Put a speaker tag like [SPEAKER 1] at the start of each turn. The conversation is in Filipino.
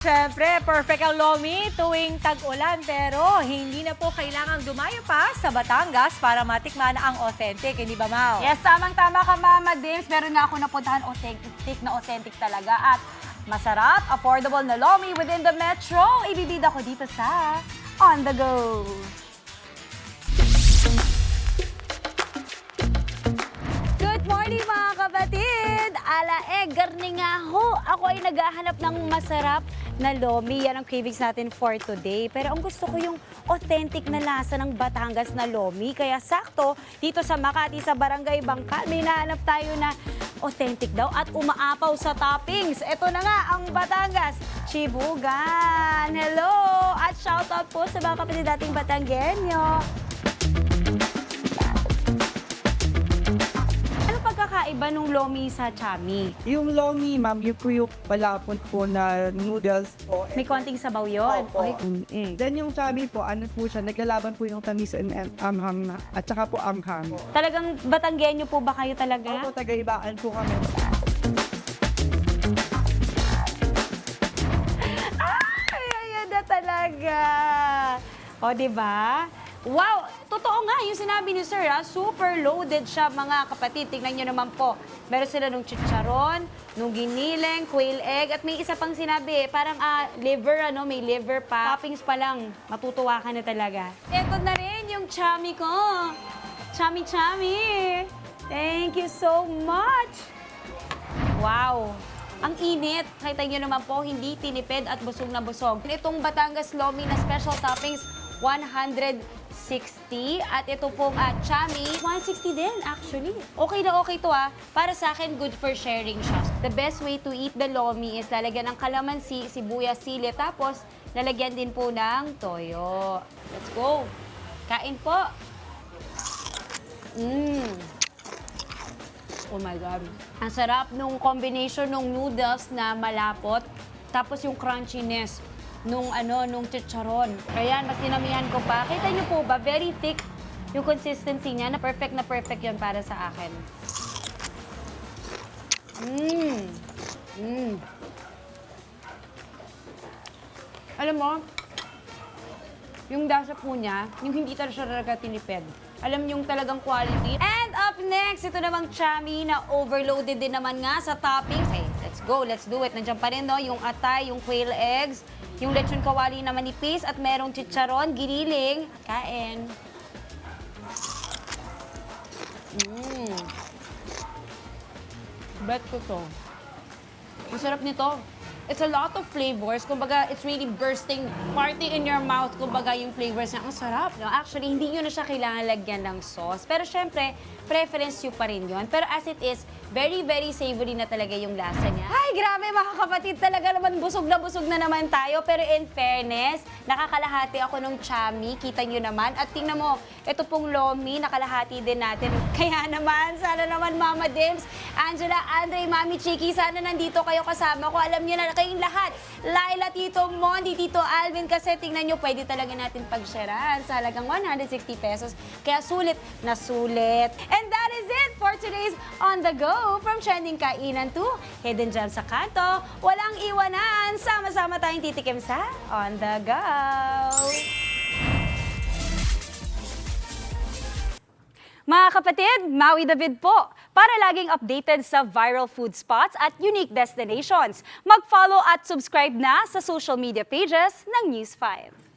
[SPEAKER 1] Siyempre, perfect ang Lomi tuwing tag-ulan pero hindi na po kailangang dumayo pa sa Batangas para matikman ang authentic, hindi ba, Mau?
[SPEAKER 2] Yes, tamang-tama ka, Mama Dims. Meron nga ako napuntahan authentic talaga at masarap, affordable na Lomi within the metro. Ibibida ko dito sa On The Go. Good morning mga kapatid! Garni nga ho. Ako ay naghahanap ng masarap na Lomi. Yan ang cravings natin for today. Pero ang gusto ko yung authentic na lasa ng Batangas na Lomi. Kaya sakto, dito sa Makati, sa Barangay Bangkal, may nahanap tayo na authentic daw at umaapaw sa toppings. Ito na nga ang Batangas Chibugan. Hello! At shoutout po sa mga kapatid dating Batanggenyo. Kakaiba nung Lomi sa Chami?
[SPEAKER 3] Yung Lomi, ma'am, yun po yung palapot po na noodles po.
[SPEAKER 2] May konting sabaw yun.
[SPEAKER 3] Opo. Then yung Chami po, ano po siya, naglalaban po yung tamis and anghang na, at saka po anghang.
[SPEAKER 2] Talagang Batanggenyo po ba kayo talaga?
[SPEAKER 3] Opo, taga-ibaan po kami.
[SPEAKER 2] Ay, ayan na talaga. O, diba? Wow! Totoo nga yung sinabi ni Sir, ha? Super loaded siya, mga kapatid. Tingnan nyo naman po. Meron sila nung chicharon, nung giniling, quail egg, at may isa pang sinabi, parang liver, may liver pa. Toppings pa lang, matutuwa ka na talaga. Ito na rin yung chami ko. Chami-chami! Thank you so much! Wow! Ang init. Kita nyo naman po, hindi tinipid at busog na busog. Itong Batangas Lomi na special toppings, 160 at ito pong Chami, 160 din actually. Okay na okay to Para sa akin, good for sharing siya. The best way to eat the Lomi is lalagyan ng kalamansi, sibuyas, sili, tapos lalagyan din po ng toyo. Let's go! Kain po! Oh my God. Ang sarap nung combination ng noodles na malapot, tapos yung crunchiness nung chicharon. Kaya mas dinamihan ko pa. Kita niyo po ba, very thick yung consistency niya, na perfect yun para sa akin. Alam mo, yung lasa po niya, yung hindi talaga tinipid. Alam yung talagang quality. And up next, ito namang Chami na overloaded din naman nga sa toppings. Hey, let's go, let's do it. Nandiyan pa rin, no? Yung atay, yung quail eggs, yung lechon kawali na manipis, at merong chicharon, giniling. Kain. Bet ko to. Masarap nito. It's a lot of flavors. Kumbaga, it's really bursting, party in your mouth. Kumbaga, yung flavors niya, ang sarap. No? Actually, hindi nyo na siya kailangan lagyan ng sauce. Pero syempre, preference nyo pa rin yun. Pero as it is, very, very savory na talaga yung lasa niya. Ay, grabe mga kapatid. Talaga naman, busog na naman tayo. Pero in fairness, nakakalahati ako ng Chami. Kita nyo naman. At tingnan mo, ito pong Lomi, nakalahati din natin. Kaya naman, sana naman Mama Dims, Angela, Andre, Mami Chiki, sana nandito kayo kasama ko. Alam nyo na kayong lahat. Laila, Tito Mondi, Tito Alvin, kasi tingnan nyo, pwede talaga natin pag-sharean sa halagang 160 pesos. Kaya sulit na sulit. And that is it for today's On The Go. From trending kainan to hidden gem sa kanto, walang iwanan. Sama-sama tayong titikim sa On The Go. Mga kapatid, Maui David po. Para laging updated sa viral food spots at unique destinations, mag-follow at subscribe na sa social media pages ng News 5.